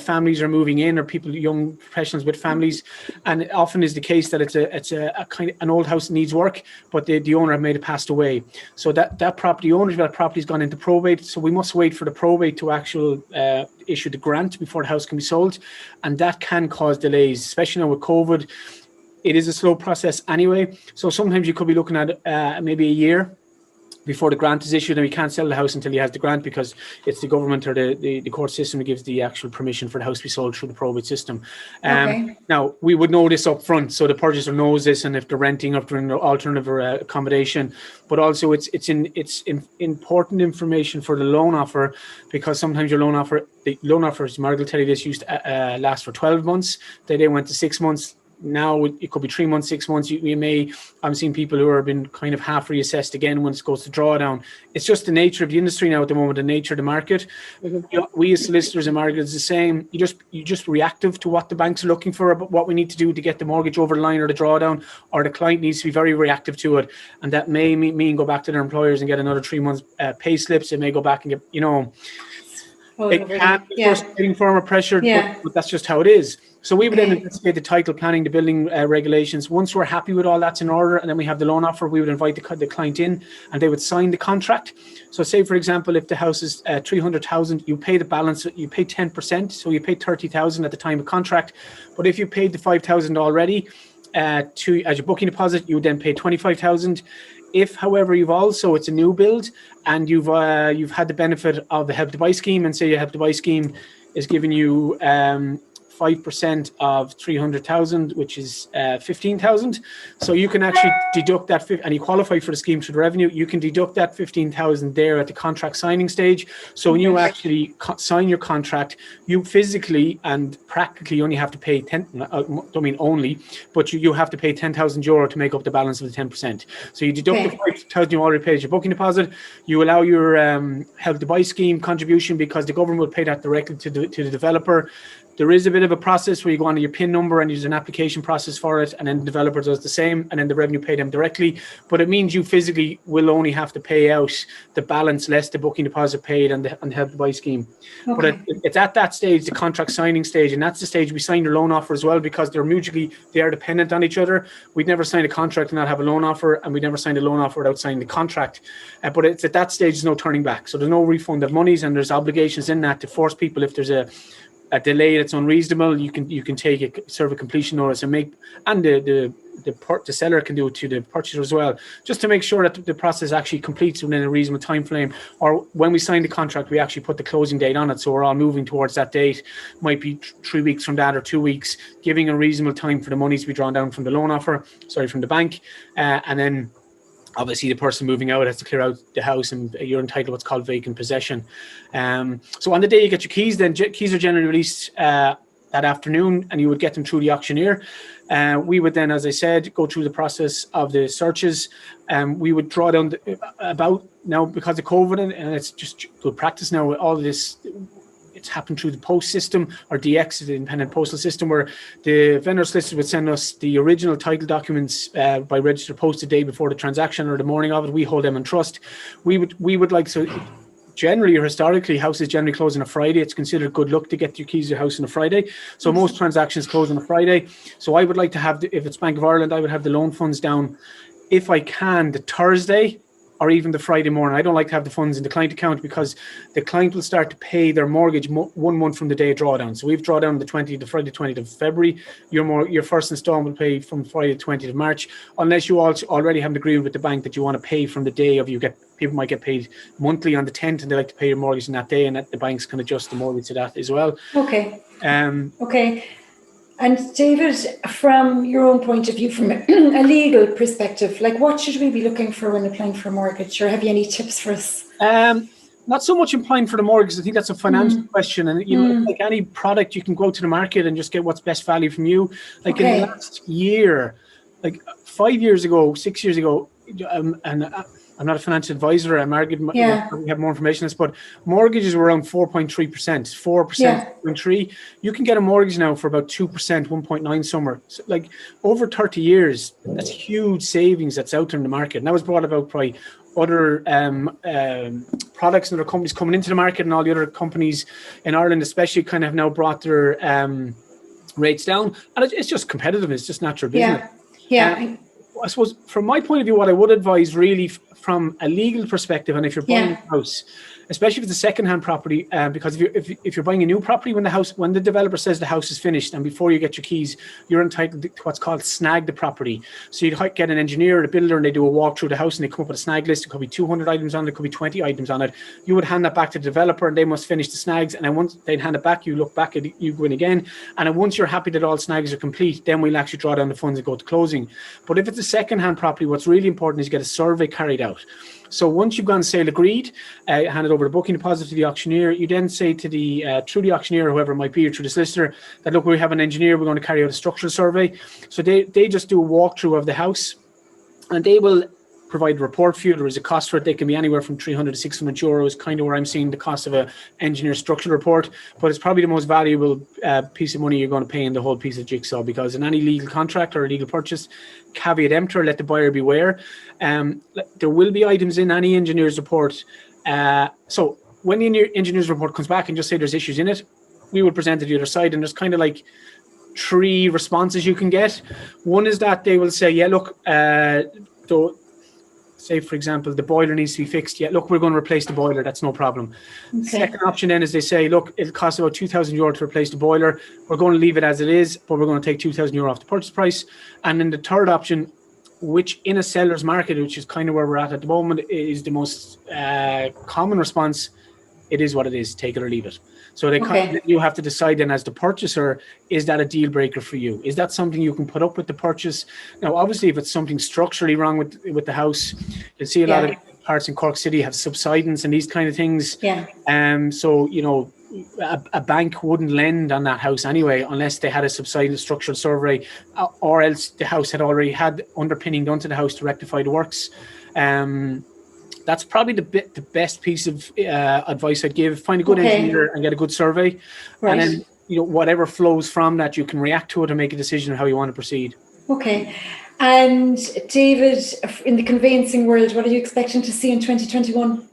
[SPEAKER 2] families are moving in, or young professionals with families, and it often is the case that it's a kind of an old house that needs work, but the owner may have passed away. So that property owner, that property's gone into probate. So we must wait for the probate to issue the grant before the house can be sold, and that can cause delays, especially now with COVID. It is a slow process anyway, so sometimes you could be looking at maybe a year before the grant is issued, and we can't sell the house until he has the grant, because it's the government or the court system that gives the actual permission for the house to be sold through the probate system. Now, we would know this up front, so the purchaser knows this, and if they're renting or if they're in alternative accommodation. But also it's important information for the loan offer, because sometimes the loan offers, Margaret will tell you this, used to last for 12 months. They went to 6 months. Now it could be 3 months, 6 months. I'm seeing people who have been kind of half reassessed again when it goes to drawdown. It's just the nature of the industry now at the moment, the nature of the market. We as solicitors and Margaret is the same. You just reactive to what the banks are looking for, about what we need to do to get the mortgage over the line or the drawdown, or the client needs to be very reactive to it. And that may mean go back to their employers and get another 3 months pay slips. It may go back and get, it can be frustrating form of pressure, but that's just how it is. So we would then investigate the title, planning, the building regulations. Once we're happy with all that's in order, and then we have the loan offer, we would invite the client in, and they would sign the contract. So say, for example, if the house is 300,000, you pay the balance, you pay 10%, so you pay 30,000 at the time of contract. But if you paid the 5,000 already as your booking deposit, you would then pay 25,000. If, however, it's a new build, and you've had the benefit of the Help to Buy scheme, and say your Help to Buy scheme is giving you 5% of 300,000, which is 15,000. So you can actually deduct that, and you qualify for the scheme through the revenue. You can deduct that 15,000 there at the contract signing stage. So when you actually sign your contract, you physically and practically only have to pay don't mean only, but you have to pay €10,000 to make up the balance of the 10%. So you deduct the 5,000 you already paid as your booking deposit. You allow your Help to Buy scheme contribution, because the government will pay that directly to the developer. There is a bit of a process where you go onto your PIN number and there's an application process for it, and then the developer does the same, and then the revenue pay them directly. But it means you physically will only have to pay out the balance less the booking deposit paid and the Help to Buy scheme. But it's at that stage, the contract signing stage, and that's the stage we sign your loan offer as well, because they are dependent on each other. We'd never sign a contract and not have a loan offer, and we'd never sign a loan offer without signing the contract. But it's at that stage, there's no turning back. So there's no refund of monies, and there's obligations in that to force people, if there's a delay that's unreasonable, you can serve a completion notice and the seller can do it to the purchaser as well, just to make sure that the process actually completes within a reasonable time frame. Or when we sign the contract, we actually put the closing date on it, so we're all moving towards that date. Might be 3 weeks from that, or 2 weeks, giving a reasonable time for the money to be drawn down from the bank, and then obviously the person moving out has to clear out the house, and you're entitled to what's called vacant possession. So on the day you get your keys, then keys are generally released that afternoon, and you would get them through the auctioneer. We would then, as I said, go through the process of the searches. We would draw down now, because of COVID, and it's just good practice now with all of this. It's happened through the post system, or DX, the independent postal system, where the vendor solicitor would send us the original title documents by registered post the day before the transaction or the morning of it. We hold them in trust. We would like, so generally or historically, houses generally close on a Friday. It's considered good luck to get your keys to your house on a Friday. So most transactions close on a Friday. So I would like to have, if it's Bank of Ireland, I would have the loan funds down, if I can, the Thursday or even the Friday morning. I don't like to have the funds in the client account because the client will start to pay their mortgage 1 month from the day of drawdown. So we've drawdown the Friday 20th of February. Your first installment will pay from Friday the 20th of March, unless you also already have an agreement with the bank that you want to pay from the day of people might get paid monthly on the 10th and they like to pay your mortgage on that day, and that the banks can adjust the mortgage to that as well.
[SPEAKER 1] Okay. Okay. And David, from your own point of view, from a legal perspective, like what should we be looking for when applying for a mortgage, or have you any tips for us?
[SPEAKER 2] Not so much applying for the mortgage. I think that's a financial question, and like any product, you can go to the market and just get what's best value from you. Like in the last year, like 5 years ago, 6 years ago, and I'm not a financial advisor. I'm Margaret. We have more information on this, but mortgages were around 4.3%, 4%, You can get a mortgage now for about 2%, 1.9 somewhere. So like over 30 years, that's huge savings that's out there in the market. And that was brought about by other products and other companies coming into the market, and all the other companies in Ireland especially kind of have now brought their rates down. And it's just competitive. It's just natural business. I suppose from my point of view, what I would advise really from a legal perspective, and if you're buying a house, especially if it's a second-hand property, because if you're buying a new property, when the developer says the house is finished and before you get your keys, you're entitled to what's called snag the property. So you'd get an engineer or a builder and they do a walk through the house and they come up with a snag list. It could be 200 items on it, it could be 20 items on it. You would hand that back to the developer and they must finish the snags. And then once they'd hand it back, you look back at it, you go in again. And then once you're happy that all snags are complete, then we'll actually draw down the funds and go to closing. But if it's a second-hand property, what's really important is you get a survey carried out. So once you've gone sale agreed, handed over the booking deposit to the auctioneer, you then say to through the auctioneer, whoever it might be, or through the solicitor, that look, we have an engineer, we're going to carry out a structural survey. So they just do a walkthrough of the house, and they will provide a report for you. There is a cost for it. They can be anywhere from 300 to 600 euros, kind of where I'm seeing the cost of an engineer structural report. But it's probably the most valuable piece of money you're going to pay in the whole piece of jigsaw, because in any legal contract or a legal purchase, caveat emptor, let the buyer beware. There will be items in any engineer's report. So when the engineer's report comes back and just say there's issues in it, we will present to the other side, and there's kind of like 3 responses you can get. One is that they will say, yeah, look, say, for example, the boiler needs to be fixed. Yeah, look, we're going to replace the boiler. That's no problem. Okay. Second option then is they say, look, it'll cost about 2,000 euro to replace the boiler. We're going to leave it as it is, but we're going to take 2,000 euro off the purchase price. And then the third option, which in a seller's market, which is kind of where we're at the moment, is the most common response. It is what it is. Take it or leave it. So you have to decide then as the purchaser, is that a deal breaker for you? Is that something you can put up with the purchase? Now, obviously, if it's something structurally wrong with the house, you'll see a lot of parts in Cork City have subsidence and these kind of things. So, a bank wouldn't lend on that house anyway, unless they had a subsidence structural survey, or else the house had already had underpinning done to the house to rectify the works. That's probably the best piece of advice I'd give. Find a good engineer and get a good survey. Right. And then, whatever flows from that, you can react to it and make a decision on how you want to proceed. Okay.
[SPEAKER 1] And David, in the conveyancing world, what are you expecting to see in 2021?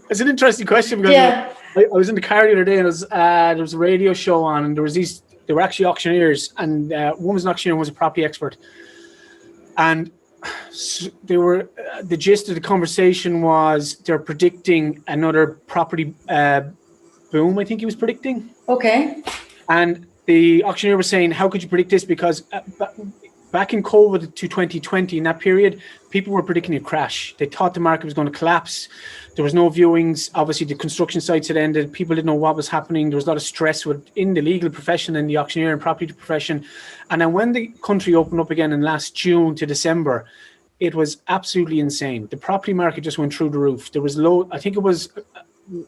[SPEAKER 2] It's an interesting question, because I was in the car the other day and there was a radio show on, and they were actually auctioneers, and one was an auctioneer, one was a property expert. And they were the gist of the conversation was they're predicting another property boom. I think he was predicting.
[SPEAKER 1] Okay.
[SPEAKER 2] And the auctioneer was saying, how could you predict this? Because back in COVID to 2020, in that period, people were predicting a crash. They thought the market was going to collapse. There was no viewings. Obviously, the construction sites had ended. People didn't know what was happening. There was a lot of stress within the legal profession and the auctioneer and property profession. And then when the country opened up again in last June to December, it was absolutely insane. The property market just went through the roof. There was I think it was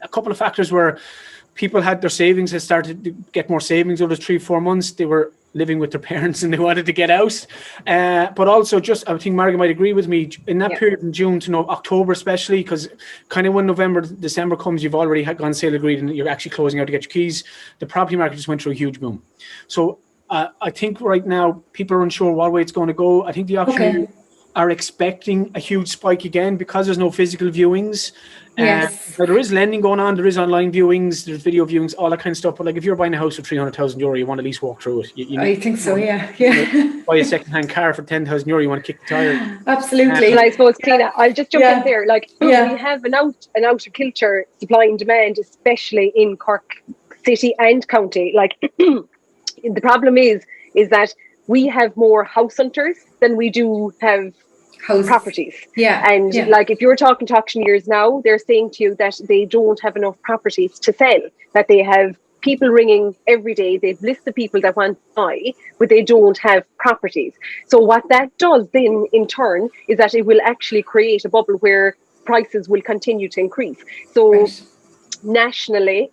[SPEAKER 2] a couple of factors where people had their savings, had started to get more savings over 3-4 months. They were living with their parents and they wanted to get out. But also I think Margaret might agree with me, in that period from June to October especially, because kind of when November, December comes, you've already gone sale agreed and you're actually closing out to get your keys. The property market just went through a huge boom. So I think right now people are unsure what way it's going to go. I think the auctioneer, are expecting a huge spike again because there's no physical viewings.
[SPEAKER 1] Yes.
[SPEAKER 2] Now there is lending going on, there is online viewings, there's video viewings, all that kind of stuff. But like if you're buying a house for €300,000, you want to at least walk through it.
[SPEAKER 1] I think so, yeah.
[SPEAKER 2] Buy a second-hand car for €10,000, you want to kick the tire.
[SPEAKER 1] Absolutely.
[SPEAKER 3] And I suppose, Cliona, I'll just jump in there. Like we have an outer kilter supply and demand, especially in Cork City and County. Like the problem is that we have more house hunters than we do have properties. And like if you're talking to auctioneers now, they're saying to you that they don't have enough properties to sell, that they have people ringing every day, they've listed people that want to buy, but they don't have properties. So what that does then in turn is that it will actually create a bubble where prices will continue to increase. So nationally,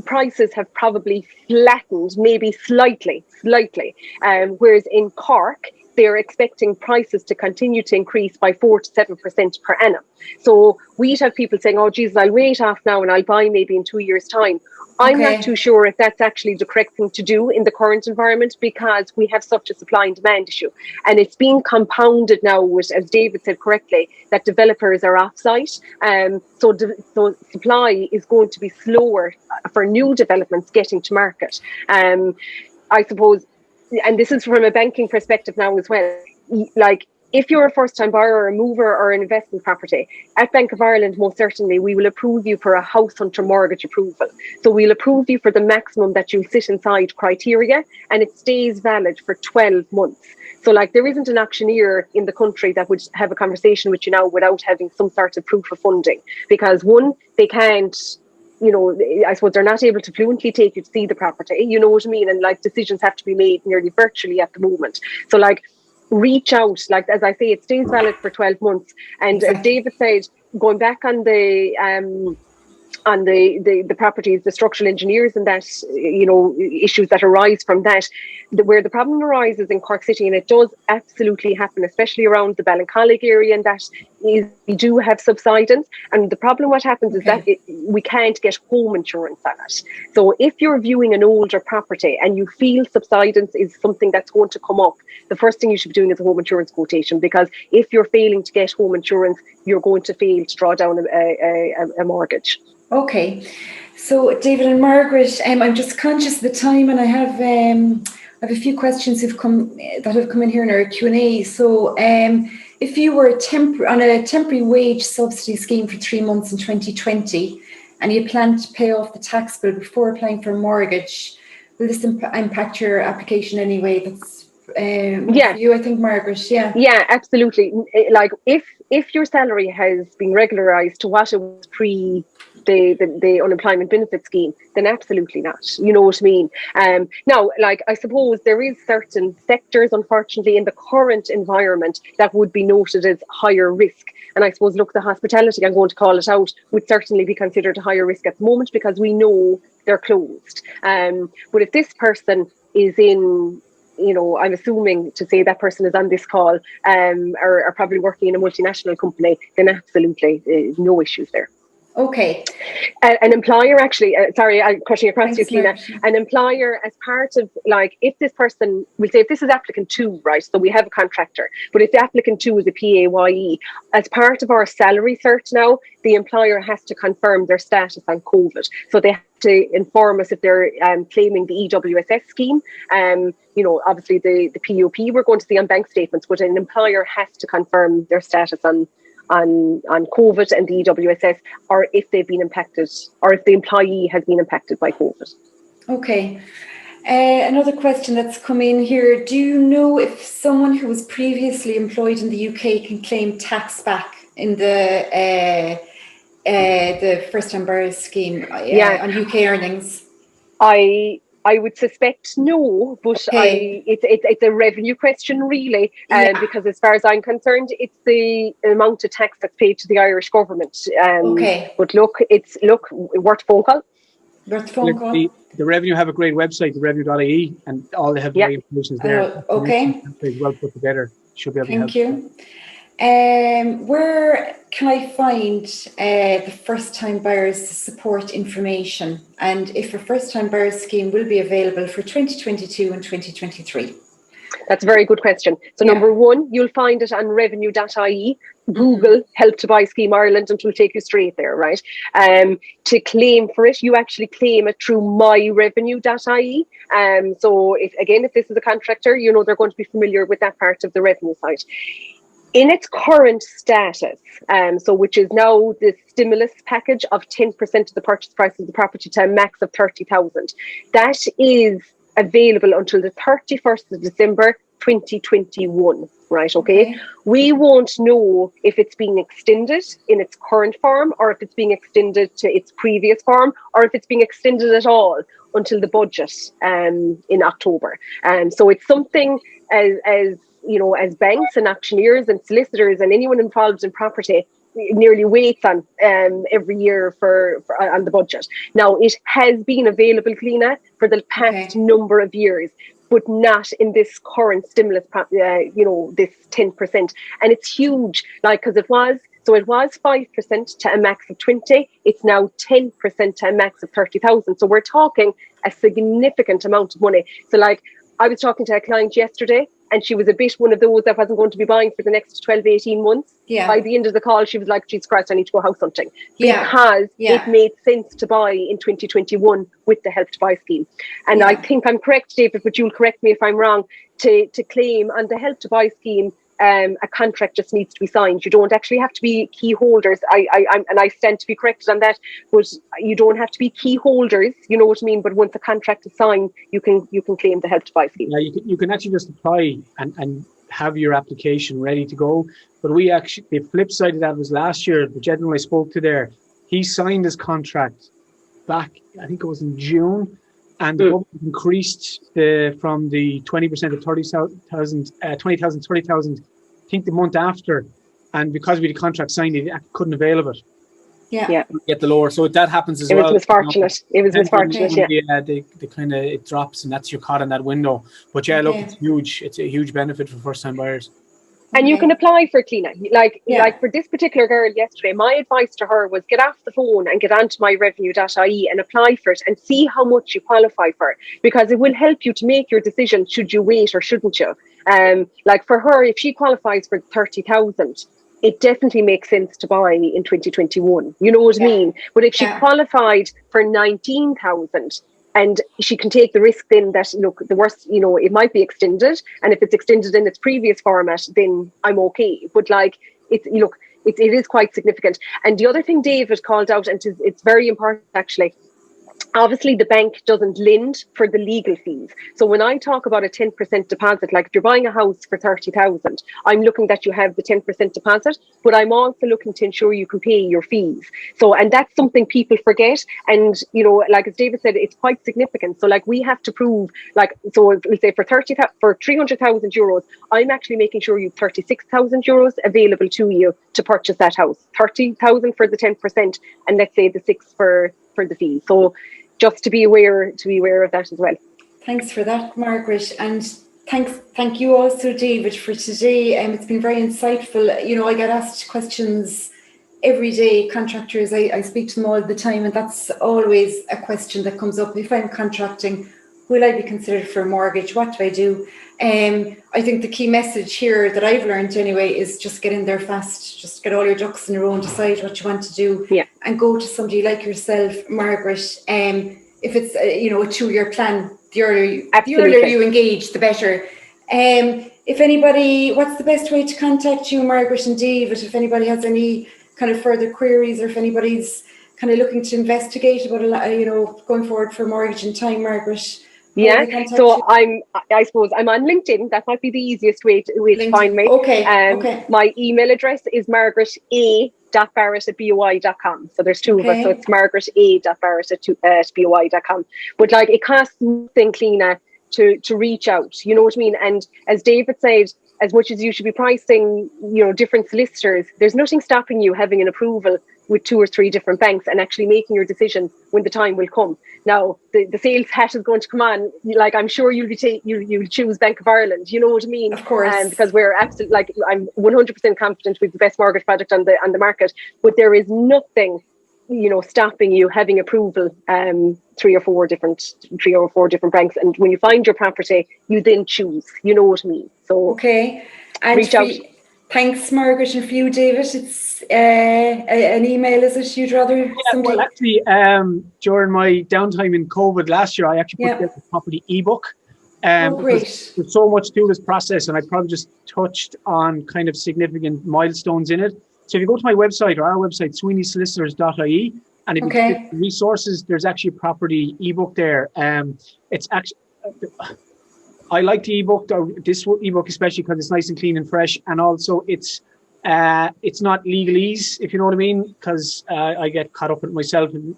[SPEAKER 3] prices have probably flattened, maybe slightly, whereas in Cork, they're expecting prices to continue to increase by 4 to 7% per annum. So we'd have people saying, oh, Jesus, I'll wait off now and I'll buy maybe in 2 years' time. I'm not too sure if that's actually the correct thing to do in the current environment, because we have such a supply and demand issue. And it's being compounded now with, as David said correctly, that developers are off-site. So supply is going to be slower for new developments getting to market. I suppose, and this is from a banking perspective now as well, like if you're a first-time buyer or a mover or an investment property, at Bank of Ireland, most certainly, we will approve you for a house hunter mortgage approval. So we'll approve you for the maximum that you sit inside criteria, and it stays valid for 12 months. So like there isn't an auctioneer in the country that would have a conversation with you now without having some sort of proof of funding, because one, they can't, I suppose they're not able to fluently take you to see the property, you know what I mean? And like decisions have to be made nearly virtually at the moment. So like reach out, like as I say, it stays valid for 12 months. And as David said, going back on the properties, the structural engineers and that, issues that arise from that, where the problem arises in Cork City, and it does absolutely happen, especially around the Ballincollig area, and that is we do have subsidence. And the problem what happens is that we can't get home insurance on it. So if you're viewing an older property and you feel subsidence is something that's going to come up, the first thing you should be doing is a home insurance quotation, because if you're failing to get home insurance, you're going to fail to draw down a mortgage.
[SPEAKER 1] Okay, so David and Margaret, I'm just conscious of the time, and I have a few questions that have come in here in our Q&A. So if you were on a temporary wage subsidy scheme for 3 months in 2020, and you plan to pay off the tax bill before applying for a mortgage, will this impact your application anyway? That's for you, I think, Margaret.
[SPEAKER 3] Yeah, absolutely. Like if your salary has been regularized to what it was pre the unemployment benefit scheme, then absolutely not. You know what I mean? Now, like I suppose there is certain sectors, unfortunately, in the current environment that would be noted as higher risk. And I suppose, look, the hospitality, I'm going to call it out, would certainly be considered a higher risk at the moment because we know they're closed. But if this person is in, I'm assuming to say that person is on this call, are probably working in a multinational company, then absolutely no issues there.
[SPEAKER 1] Okay.
[SPEAKER 3] An employer actually, sorry, I'm crushing across you, Cliona. An employer, as part of, like, if this person, we'll say if this is applicant 2, right, so we have a contractor, but if the applicant 2 is a Payee, as part of our salary cert now, the employer has to confirm their status on COVID. So they have to inform us if they're claiming the EWSS scheme. Obviously the POP we're going to see on bank statements, but an employer has to confirm their status on COVID and the EWSS, or if they've been impacted, or if the employee has been impacted by COVID.
[SPEAKER 1] Okay. Another question that's come in here. Do you know if someone who was previously employed in the UK can claim tax back in the first-time buyers scheme on UK earnings?
[SPEAKER 3] I would suspect no, but it's a revenue question really, because as far as I'm concerned, it's the amount of tax that's paid to the Irish government. But look, worth phone call.
[SPEAKER 2] The Revenue have a great website, the revenue.ie, and all they have the information is there. It's well put together. Should be able to help.
[SPEAKER 1] Thank you. Where can I find the first-time buyers support information, and if a first-time buyers scheme will be available for 2022 and 2023?
[SPEAKER 3] That's a very good question. So number one, you'll find it on revenue.ie. Google Help to Buy Scheme Ireland and it will take you straight there, right? To claim for it, you actually claim it through myrevenue.ie. So if this is a contractor, you know they're going to be familiar with that part of the revenue side. In its current status, which is now the stimulus package of 10% of the purchase price of the property to a max of 30,000, that is available until the 31st of December 2021, right? Okay. We won't know if it's being extended in its current form or if it's being extended to its previous form or if it's being extended at all until the budget in October. So it's something as banks and auctioneers and solicitors and anyone involved in property nearly waits on every year for on the budget. Now, it has been available, Cliona, for the past number of years, but not in this current stimulus, this 10%. And it's huge, because it was 5% to a max of 20. It's now 10% to a max of 30,000. So we're talking a significant amount of money. So I was talking to a client yesterday, and she was a bit one of those that wasn't going to be buying for the next 12, 18 months. By the end of the call, she was like, Jesus Christ, I need to go house hunting. Because it made sense to buy in 2021 with the Help to Buy scheme. And I think I'm correct, David, but you'll correct me if I'm wrong, to claim on the Help to Buy scheme, a contract just needs to be signed. You don't actually have to be key holders. I stand to be corrected on that, but you don't have to be key holders. You know what I mean? But once a contract is signed, you can claim the Help to Buy scheme.
[SPEAKER 2] Yeah, you can actually just apply and have your application ready to go. But the flip side of that was last year, the gentleman I spoke to there, he signed his contract back, I think it was in June. And the government increased from the 20% of 20,000, 30,000, I think the month after. And because we had a contract signed, they couldn't avail of it. Get the lower. So that happens as well.
[SPEAKER 3] It was misfortunate.
[SPEAKER 2] It drops, and that's your caught in that window. But look, it's huge. It's a huge benefit for first-time buyers.
[SPEAKER 3] And you can apply for Cliona. Like for this particular girl yesterday, my advice to her was get off the phone and get onto myrevenue.ie and apply for it and see how much you qualify for, because it will help you to make your decision. Should you wait or shouldn't you? For her, if she qualifies for 30,000, it definitely makes sense to buy in 2021. You know what I mean? But if she qualified for 19,000, and she can take the risk then that, the worst, it might be extended. And if it's extended in its previous format, then I'm okay. But it is quite significant. And the other thing David called out, and it's very important actually, obviously the bank doesn't lend for the legal fees. So when I talk about a 10% deposit, like if you're buying a house for 30,000, I'm looking that you have the 10% deposit, but I'm also looking to ensure you can pay your fees. So, and that's something people forget. And, as David said, it's quite significant. So we have to prove, so we'll say for 300,000 euros, I'm actually making sure you have 36,000 euros available to you to purchase that house. 30,000 for the 10%, and let's say the 6 for the fee. So just to be aware of that as well.
[SPEAKER 1] Thanks for that, Margaret, and thank you also, David, for today. It's been very insightful. I get asked questions every day. Contractors, I speak to them all the time, and that's always a question that comes up. If I'm contracting, will I be considered for a mortgage? What do I do? I think the key message here that I've learned anyway is just get in there fast, just get all your ducks in a row and decide what you want to do, and go to somebody like yourself, Margaret. If it's a 2-year plan, the earlier you engage, the better. If anybody, what's the best way to contact you, Margaret and David, if anybody has any kind of further queries, or if anybody's kind of looking to investigate about going forward for mortgage in time, Margaret?
[SPEAKER 3] So I suppose I'm on LinkedIn. That might be the easiest way to find me. Okay. My email address is margaret.a.barrett@boi.com. So there's two of us. So it's margaret.a.barrett@boi.com. But it costs nothing, Cliona, to reach out. You know what I mean? And as David said, as much as you should be pricing, different solicitors, there's nothing stopping you having an approval with 2 or 3 different banks and actually making your decision when the time will come. Now, the sales hat is going to come on. I'm sure you'll choose Bank of Ireland. You know what I mean?
[SPEAKER 1] Of course.
[SPEAKER 3] Because we're absolutely, I'm 100% confident we've the best mortgage product on the market. But there is nothing stopping you having approval, three or four different banks. And when you find your property, you then choose, you know what I mean? So
[SPEAKER 1] okay. And
[SPEAKER 3] reach out.
[SPEAKER 1] Thanks, Margaret, and for you, David. It's an email, is it? You'd rather?
[SPEAKER 2] Yeah, well, actually, during my downtime in COVID last year, I actually put together a property ebook.
[SPEAKER 1] Great.
[SPEAKER 2] There's so much to this process, and I probably just touched on kind of significant milestones in it. So if you go to my website or our website, sweeneysolicitors.ie, and if you click resources, there's actually a property ebook there. It's actually, I like the ebook, this ebook especially because it's nice and clean and fresh, and also it's not legalese, if you know what I mean, because I get caught up in it myself and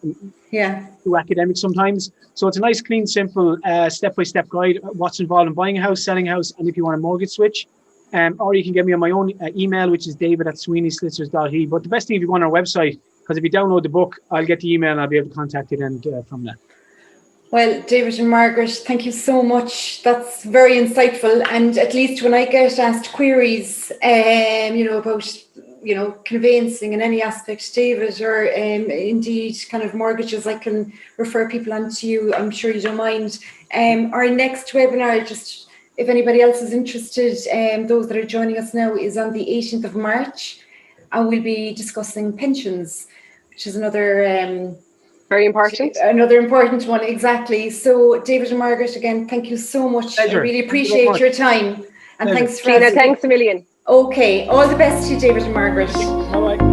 [SPEAKER 2] too academic sometimes. So it's a nice, clean, simple, step-by-step guide, what's involved in buying a house, selling a house, and if you want a mortgage switch. Or you can get me on my own email, which is david@sweeneysolicitors.ie. But the best thing if you go on our website, because if you download the book, I'll get the email and I'll be able to contact you then from that. Well,
[SPEAKER 1] David and Margaret, thank you so much. That's very insightful. And at least when I get asked queries, about, conveyancing in any aspect, David, or indeed kind of mortgages, I can refer people on to you. I'm sure you don't mind. Our next webinar, just if anybody else is interested, those that are joining us now, is on the 18th of March. And we'll be discussing pensions, which is another...
[SPEAKER 3] very important.
[SPEAKER 1] Another important one, exactly. So, David and Margaret, again, thank you so much.
[SPEAKER 2] Pleasure.
[SPEAKER 1] I really appreciate your time. And thanks for
[SPEAKER 3] Tina, thanks a million.
[SPEAKER 1] Okay, all the best to you, David and Margaret.
[SPEAKER 2] Bye-bye.